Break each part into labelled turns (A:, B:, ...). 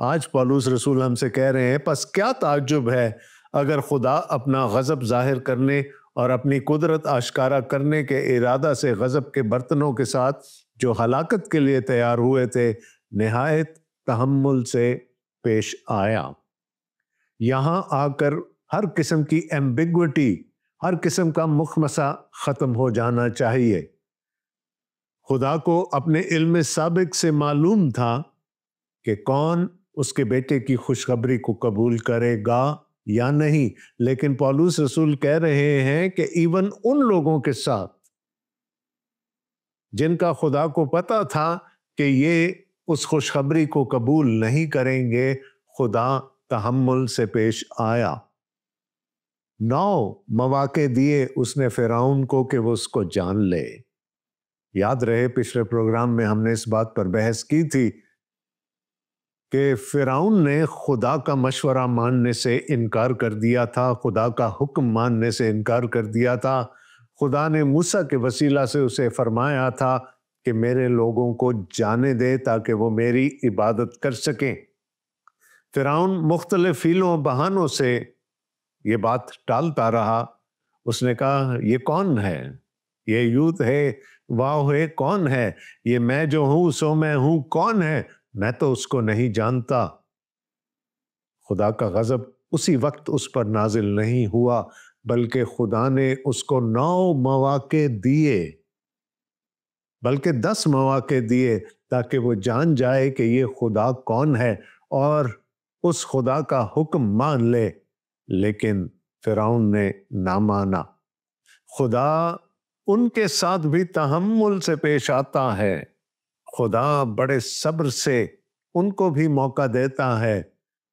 A: آج پولس رسول ہم سے کہہ رہے ہیں پس کیا تعجب ہے اگر خدا اپنا غضب ظاہر کرنے اور اپنی قدرت آشکارا کرنے کے ارادہ سے غضب کے برتنوں کے ساتھ جو ہلاکت کے لیے تیار ہوئے تھے نہایت تحمل سے پیش آیا۔ یہاں آ کر ہر قسم کی ایمبیگوٹی، ہر قسم کا مخمصہ ختم ہو جانا چاہیے۔ خدا کو اپنے علم سابق سے معلوم تھا کہ کون اس کے بیٹے کی خوشخبری کو قبول کرے گا یا نہیں، لیکن پولس رسول کہہ رہے ہیں کہ ایون ان لوگوں کے ساتھ جن کا خدا کو پتا تھا کہ یہ اس خوشخبری کو قبول نہیں کریں گے، خدا تحمل سے پیش آیا۔ 9 مواقع دیے اس نے فرعون کو کہ وہ اس کو جان لے۔ یاد رہے پچھلے پروگرام میں ہم نے اس بات پر بحث کی تھی کہ فرعون نے خدا کا مشورہ ماننے سے انکار کر دیا تھا، خدا کا حکم ماننے سے انکار کر دیا تھا۔ خدا نے موسیٰ کے وسیلہ سے اسے فرمایا تھا کہ میرے لوگوں کو جانے دے تاکہ وہ میری عبادت کر سکیں۔ فرعون مختلف حیلوں و بہانوں سے یہ بات ٹالتا رہا۔ اس نے کہا یہ کون ہے؟ یہ یوت ہے، واو ہے، کون ہے؟ یہ میں جو ہوں سو میں ہوں، کون ہے؟ میں تو اس کو نہیں جانتا۔ خدا کا غضب اسی وقت اس پر نازل نہیں ہوا، بلکہ خدا نے اس کو 9 مواقع دیے، بلکہ 10 مواقع دیے تاکہ وہ جان جائے کہ یہ خدا کون ہے اور اس خدا کا حکم مان لے، لیکن فرعون نے نہ مانا۔ خدا ان کے ساتھ بھی تحمل سے پیش آتا ہے۔ خدا بڑے صبر سے ان کو بھی موقع دیتا ہے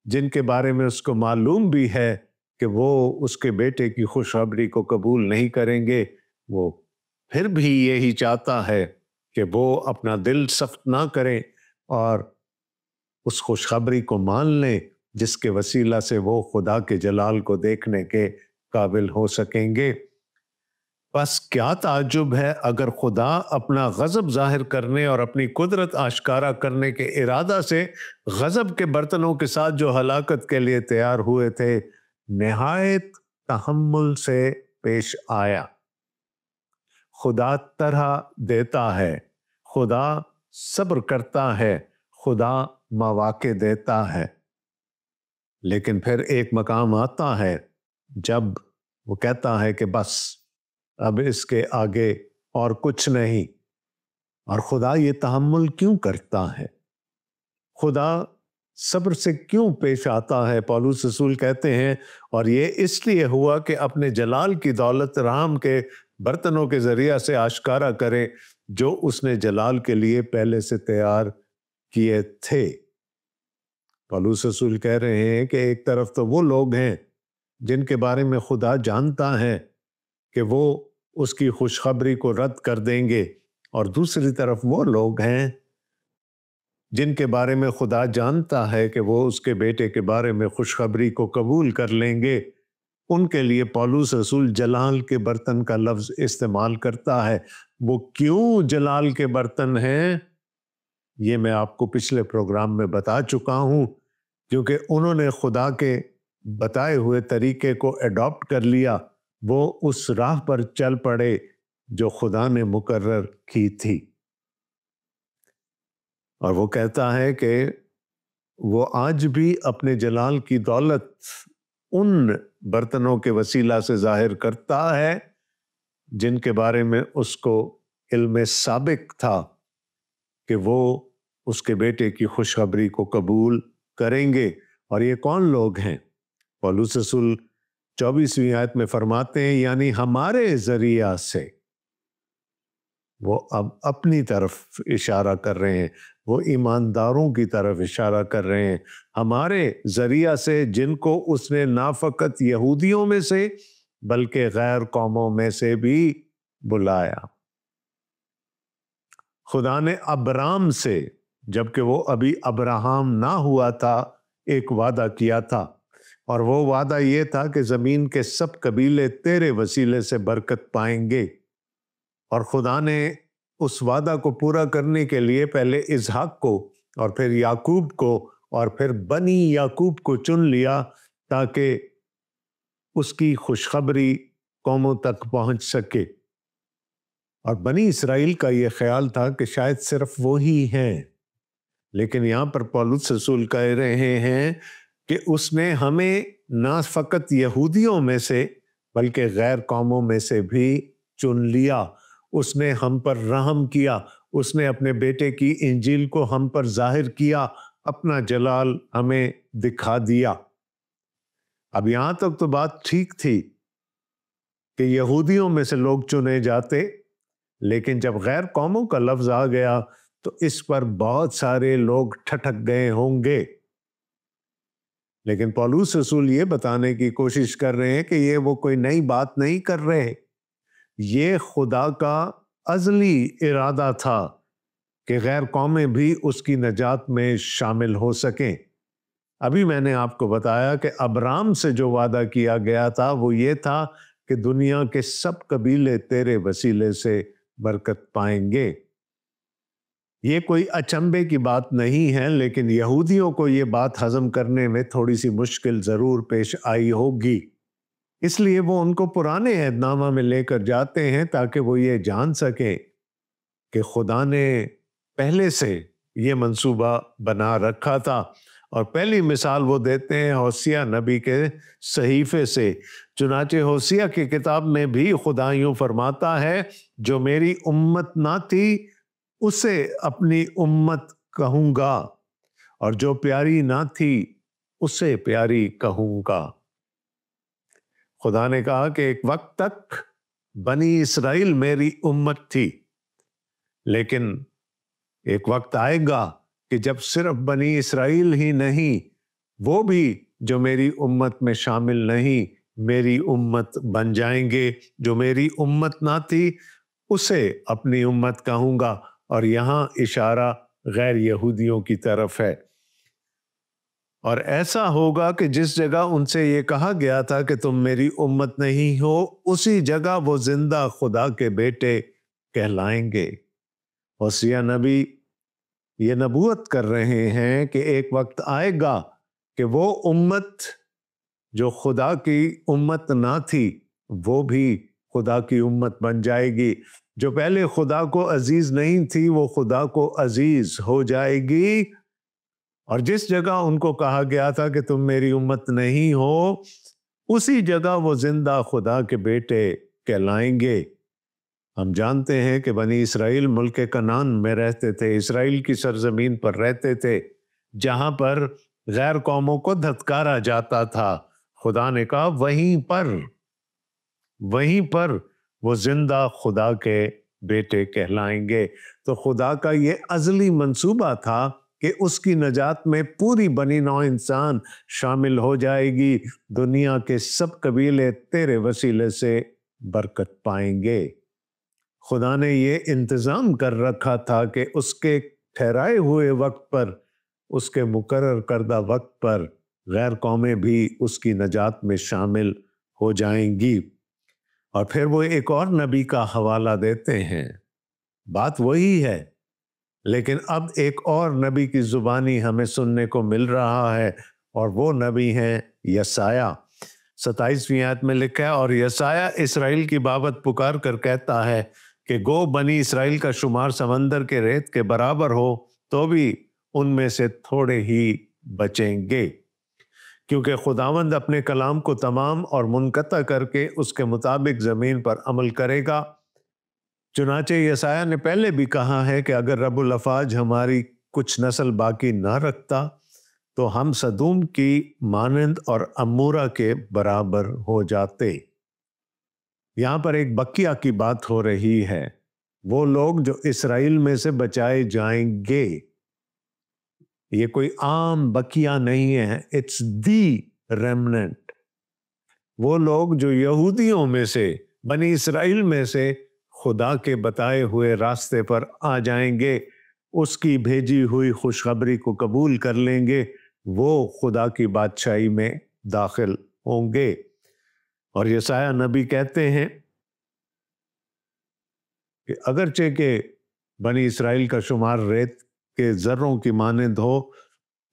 A: جن کے بارے میں اس کو معلوم بھی ہے کہ وہ اس کے بیٹے کی خوشخبری کو قبول نہیں کریں گے، وہ پھر بھی یہی چاہتا ہے کہ وہ اپنا دل سخت نہ کریں اور اس خوشخبری کو مان لیں جس کے وسیلہ سے وہ خدا کے جلال کو دیکھنے کے قابل ہو سکیں گے۔ بس کیا تعجب ہے اگر خدا اپنا غضب ظاہر کرنے اور اپنی قدرت آشکارا کرنے کے ارادہ سے غضب کے برتنوں کے ساتھ جو ہلاکت کے لیے تیار ہوئے تھے نہایت تحمل سے پیش آیا۔ خدا طرح دیتا ہے، خدا صبر کرتا ہے، خدا مواقع دیتا ہے، لیکن پھر ایک مقام آتا ہے جب وہ کہتا ہے کہ بس اب اس کے آگے اور کچھ نہیں۔ اور خدا یہ تحمل کیوں کرتا ہے؟ خدا صبر سے کیوں پیش آتا ہے؟ پولس رسول کہتے ہیں اور یہ اس لیے ہوا کہ اپنے جلال کی دولت رحم کے برتنوں کے ذریعہ سے آشکارا کرے جو اس نے جلال کے لیے پہلے سے تیار کیے تھے۔ پولس رسول کہہ رہے ہیں کہ ایک طرف تو وہ لوگ ہیں جن کے بارے میں خدا جانتا ہے کہ وہ اس کی خوشخبری کو رد کر دیں گے، اور دوسری طرف وہ لوگ ہیں جن کے بارے میں خدا جانتا ہے کہ وہ اس کے بیٹے کے بارے میں خوشخبری کو قبول کر لیں گے۔ ان کے لیے پولس رسول جلال کے برتن کا لفظ استعمال کرتا ہے۔ وہ کیوں جلال کے برتن ہیں یہ میں آپ کو پچھلے پروگرام میں بتا چکا ہوں، کیونکہ انہوں نے خدا کے بتائے ہوئے طریقے کو اڈاپٹ کر لیا، وہ اس راہ پر چل پڑے جو خدا نے مقرر کی تھی۔ اور وہ کہتا ہے کہ وہ آج بھی اپنے جلال کی دولت ان برتنوں کے وسیلہ سے ظاہر کرتا ہے جن کے بارے میں اس کو علم سابق تھا کہ وہ اس کے بیٹے کی خوشخبری کو قبول کریں گے۔ اور یہ کون لوگ ہیں؟ پولس رسول 24ویں آیت میں فرماتے ہیں یعنی ہمارے ذریعہ سے، وہ اب اپنی طرف اشارہ کر رہے ہیں، وہ ایمانداروں کی طرف اشارہ کر رہے ہیں، ہمارے ذریعہ سے جن کو اس نے نہ فقط یہودیوں میں سے بلکہ غیر قوموں میں سے بھی بلایا۔ خدا نے ابرام سے، جبکہ وہ ابھی ابراہم نہ ہوا تھا، ایک وعدہ کیا تھا، اور وہ وعدہ یہ تھا کہ زمین کے سب قبیلے تیرے وسیلے سے برکت پائیں گے۔ اور خدا نے اس وعدہ کو پورا کرنے کے لیے پہلے اسحاق کو اور پھر یعقوب کو اور پھر بنی یعقوب کو چن لیا تاکہ اس کی خوشخبری قوموں تک پہنچ سکے۔ اور بنی اسرائیل کا یہ خیال تھا کہ شاید صرف وہی ہیں، لیکن یہاں پر پولس رسول کہہ رہے ہیں کہ اس نے ہمیں نہ فقط یہودیوں میں سے بلکہ غیر قوموں میں سے بھی چن لیا۔ اس نے ہم پر رحم کیا، اس نے اپنے بیٹے کی انجیل کو ہم پر ظاہر کیا، اپنا جلال ہمیں دکھا دیا۔ اب یہاں تک تو بات ٹھیک تھی کہ یہودیوں میں سے لوگ چنے جاتے، لیکن جب غیر قوموں کا لفظ آ گیا تو اس پر بہت سارے لوگ ٹھٹک گئے ہوں گے۔ لیکن پولس رسول یہ بتانے کی کوشش کر رہے ہیں کہ یہ وہ کوئی نئی بات نہیں کر رہے، یہ خدا کا ازلی ارادہ تھا کہ غیر قومیں بھی اس کی نجات میں شامل ہو سکیں۔ ابھی میں نے آپ کو بتایا کہ ابرام سے جو وعدہ کیا گیا تھا وہ یہ تھا کہ دنیا کے سب قبیلے تیرے وسیلے سے برکت پائیں گے۔ یہ کوئی اچنبے کی بات نہیں ہے، لیکن یہودیوں کو یہ بات ہضم کرنے میں تھوڑی سی مشکل ضرور پیش آئی ہوگی، اس لیے وہ ان کو پرانے عہد نامہ میں لے کر جاتے ہیں تاکہ وہ یہ جان سکیں کہ خدا نے پہلے سے یہ منصوبہ بنا رکھا تھا۔ اور پہلی مثال وہ دیتے ہیں ہوسیہ نبی کے صحیفے سے۔ چنانچہ ہوسیہ کی کتاب میں بھی خدا یوں فرماتا ہے، جو میری امت نہ تھی اسے اپنی امت کہوں گا، اور جو پیاری نہ تھی اسے پیاری کہوں گا۔ خدا نے کہا کہ ایک وقت تک بنی اسرائیل میری امت تھی، لیکن ایک وقت آئے گا کہ جب صرف بنی اسرائیل ہی نہیں، وہ بھی جو میری امت میں شامل نہیں میری امت بن جائیں گے۔ جو میری امت نہ تھی اسے اپنی امت کہوں گا، اور یہاں اشارہ غیر یہودیوں کی طرف ہے۔ اور ایسا ہوگا کہ جس جگہ ان سے یہ کہا گیا تھا کہ تم میری امت نہیں ہو، اسی جگہ وہ زندہ خدا کے بیٹے کہلائیں گے۔ ہوسیہ نبی یہ نبوت کر رہے ہیں کہ ایک وقت آئے گا کہ وہ امت جو خدا کی امت نہ تھی وہ بھی خدا کی امت بن جائے گی۔ جو پہلے خدا کو عزیز نہیں تھی وہ خدا کو عزیز ہو جائے گی، اور جس جگہ ان کو کہا گیا تھا کہ تم میری امت نہیں ہو، اسی جگہ وہ زندہ خدا کے بیٹے کہلائیں گے۔ ہم جانتے ہیں کہ بنی اسرائیل ملک کنعان میں رہتے تھے، اسرائیل کی سرزمین پر رہتے تھے، جہاں پر غیر قوموں کو دھتکارا جاتا تھا۔ خدا نے کہا وہیں پر وہ زندہ خدا کے بیٹے کہلائیں گے۔ تو خدا کا یہ ازلی منصوبہ تھا کہ اس کی نجات میں پوری بنی نوع انسان شامل ہو جائے گی، دنیا کے سب قبیلے تیرے وسیلے سے برکت پائیں گے۔ خدا نے یہ انتظام کر رکھا تھا کہ اس کے ٹھہرائے ہوئے وقت پر، اس کے مقرر کردہ وقت پر غیر قومیں بھی اس کی نجات میں شامل ہو جائیں گی۔ اور پھر وہ ایک اور نبی کا حوالہ دیتے ہیں، بات وہی ہے، لیکن اب ایک اور نبی کی زبانی ہمیں سننے کو مل رہا ہے، اور وہ نبی ہیں یسایہ۔ 27ویں آیت میں لکھا ہے، اور یسایہ اسرائیل کی بابت پکار کر کہتا ہے کہ گو بنی اسرائیل کا شمار سمندر کے ریت کے برابر ہو تو بھی ان میں سے تھوڑے ہی بچیں گے، کیونکہ خداوند اپنے کلام کو تمام اور منقطع کر کے اس کے مطابق زمین پر عمل کرے گا۔ چنانچہ یسایہ نے پہلے بھی کہا ہے کہ اگر رب الافواج ہماری کچھ نسل باقی نہ رکھتا تو ہم سدوم کی مانند اور عمورہ کے برابر ہو جاتے۔ یہاں پر ایک بقیہ کی بات ہو رہی ہے، وہ لوگ جو اسرائیل میں سے بچائے جائیں گے۔ یہ کوئی عام بقیہ نہیں ہے، اٹس دی ریمننٹ۔ وہ لوگ جو یہودیوں میں سے، بنی اسرائیل میں سے خدا کے بتائے ہوئے راستے پر آ جائیں گے، اس کی بھیجی ہوئی خوشخبری کو قبول کر لیں گے، وہ خدا کی بادشاہی میں داخل ہوں گے۔ اور یسایہ نبی کہتے ہیں کہ اگرچہ کہ بنی اسرائیل کا شمار ریت کے ذروں کی مانند ہو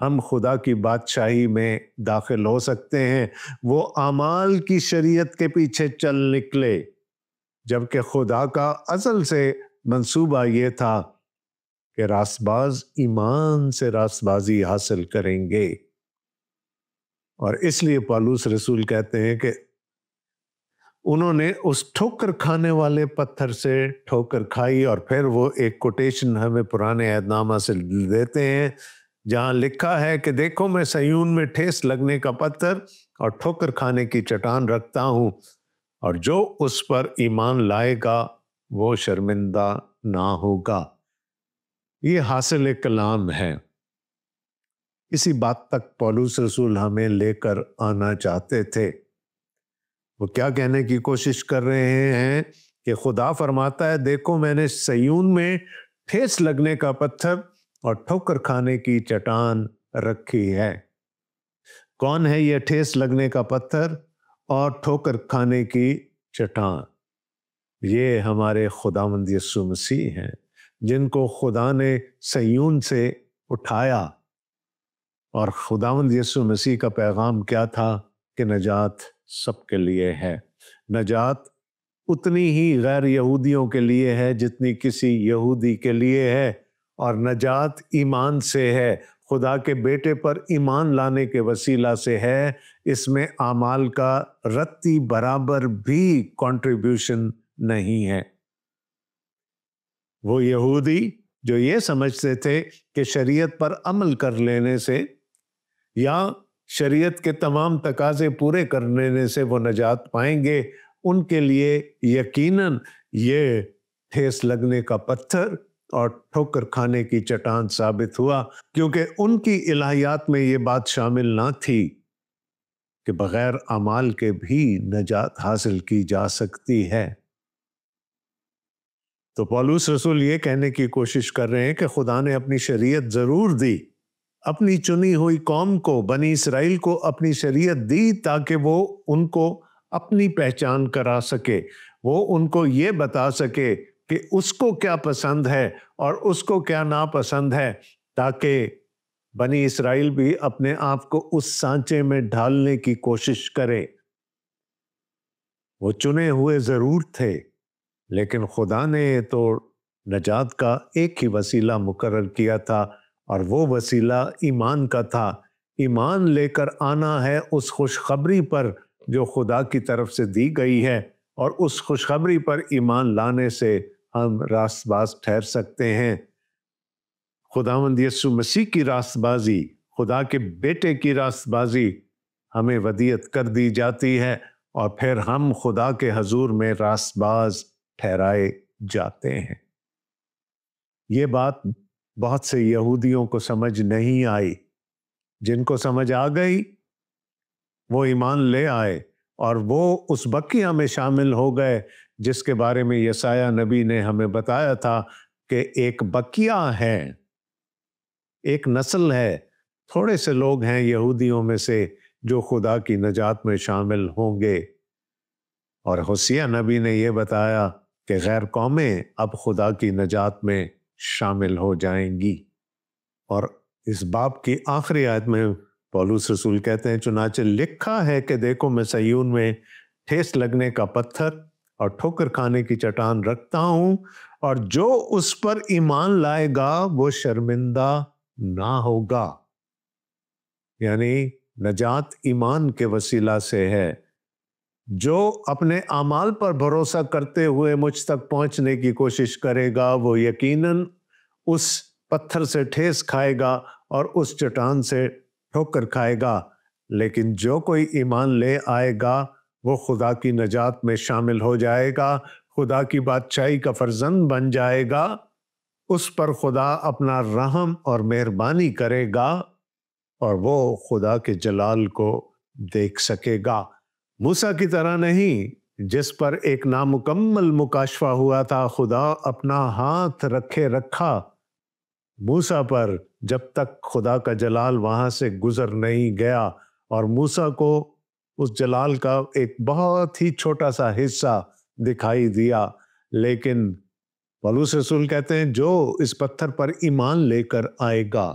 A: ہم خدا کی بادشاہی میں داخل ہو سکتے ہیں۔ وہ اعمال کی شریعت کے پیچھے چل نکلے، جبکہ خدا کا ازل سے منصوبہ یہ تھا کہ راست باز ایمان سے راست بازی حاصل کریں گے۔ اور اس لیے پالوس رسول کہتے ہیں کہ انہوں نے اس ٹھوکر کھانے والے پتھر سے ٹھوکر کھائی، اور پھر وہ ایک کوٹیشن ہمیں پرانے عہد نامہ سے دیتے ہیں جہاں لکھا ہے کہ دیکھو میں صیون میں ٹھیس لگنے کا پتھر اور ٹھوکر کھانے کی چٹان رکھتا ہوں، اور جو اس پر ایمان لائے گا وہ شرمندہ نہ ہوگا۔ یہ حاصل کلام ہے۔ اسی بات تک پولس رسول ہمیں لے کر آنا چاہتے تھے۔ وہ کیا کہنے کی کوشش کر رہے ہیں کہ خدا فرماتا ہے دیکھو میں نے صیون میں ٹھیس لگنے کا پتھر اور ٹھوکر کھانے کی چٹان رکھی ہے۔ کون ہے یہ ٹھیس لگنے کا پتھر اور ٹھوکر کھانے کی چٹان؟ یہ ہمارے خداوند یسوع مسیح ہیں، جن کو خدا نے صیون سے اٹھایا۔ اور خداوند یسوع مسیح کا پیغام کیا تھا کہ نجات سب کے لیے ہے۔ نجات اتنی ہی غیر یہودیوں کے لیے ہے جتنی کسی یہودی کے لیے ہے، اور نجات ایمان سے ہے، خدا کے بیٹے پر ایمان لانے کے وسیلہ سے ہے۔ اس میں اعمال کا رتی برابر بھی کنٹریبیوشن نہیں ہے۔ وہ یہودی جو یہ سمجھتے تھے کہ شریعت پر عمل کر لینے سے یا شریعت کے تمام تقاضے پورے کر لینے سے وہ نجات پائیں گے، ان کے لیے یقیناً یہ ٹھیس لگنے کا پتھر اور ٹھوکر کھانے کی چٹان ثابت ہوا، کیونکہ ان کی الہیات میں یہ بات شامل نہ تھی کہ بغیر اعمال کے بھی نجات حاصل کی جا سکتی ہے۔ تو پولس رسول یہ کہنے کی کوشش کر رہے ہیں کہ خدا نے اپنی شریعت ضرور دی، اپنی چنی ہوئی قوم کو، بنی اسرائیل کو اپنی شریعت دی تاکہ وہ ان کو اپنی پہچان کرا سکے، وہ ان کو یہ بتا سکے کہ اس کو کیا پسند ہے اور اس کو کیا ناپسند ہے، تاکہ بنی اسرائیل بھی اپنے آپ کو اس سانچے میں ڈھالنے کی کوشش کرے۔ وہ چنے ہوئے ضرور تھے، لیکن خدا نے تو نجات کا ایک ہی وسیلہ مقرر کیا تھا، اور وہ وسیلہ ایمان کا تھا۔ ایمان لے کر آنا ہے اس خوشخبری پر جو خدا کی طرف سے دی گئی ہے، اور اس خوشخبری پر ایمان لانے سے ہم راست باز ٹھہر سکتے ہیں۔ خداوند یسوع مسیح کی راست بازی، خدا کے بیٹے کی راست بازی ہمیں ودیعت کر دی جاتی ہے، اور پھر ہم خدا کے حضور میں راست باز ٹھہرائے جاتے ہیں۔ یہ بات بہت سے یہودیوں کو سمجھ نہیں آئی۔ جن کو سمجھ آ گئی وہ ایمان لے آئے، اور وہ اس بقیہ میں شامل ہو گئے جس کے بارے میں یسایہ نبی نے ہمیں بتایا تھا کہ ایک بقیہ ہے، ایک نسل ہے، تھوڑے سے لوگ ہیں یہودیوں میں سے جو خدا کی نجات میں شامل ہوں گے۔ اور ہوسیہ نبی نے یہ بتایا کہ غیر قومیں اب خدا کی نجات میں شامل ہو جائیں گی۔ اور اس باب کی آخری آیت میں پولس رسول کہتے ہیں چنانچہ لکھا ہے کہ دیکھو میں صیون میں ٹھیس لگنے کا پتھر اور ٹھوکر کھانے کی چٹان رکھتا ہوں، اور جو اس پر ایمان لائے گا وہ شرمندہ نہ ہوگا۔ یعنی نجات ایمان کے وسیلہ سے ہے۔ جو اپنے اعمال پر بھروسہ کرتے ہوئے مجھ تک پہنچنے کی کوشش کرے گا وہ یقیناً اس پتھر سے ٹھیس کھائے گا اور اس چٹان سے ٹھوکر کھائے گا، لیکن جو کوئی ایمان لے آئے گا وہ خدا کی نجات میں شامل ہو جائے گا، خدا کی بادشاہی کا فرزند بن جائے گا، اس پر خدا اپنا رحم اور مہربانی کرے گا، اور وہ خدا کے جلال کو دیکھ سکے گا۔ موسیٰ کی طرح نہیں جس پر ایک نامکمل مکاشفہ ہوا تھا، خدا اپنا ہاتھ رکھے رکھا موسیٰ پر جب تک خدا کا جلال وہاں سے گزر نہیں گیا، اور موسیٰ کو اس جلال کا ایک بہت ہی چھوٹا سا حصہ دکھائی دیا۔ لیکن پولس رسول کہتے ہیں جو اس پتھر پر ایمان لے کر آئے گا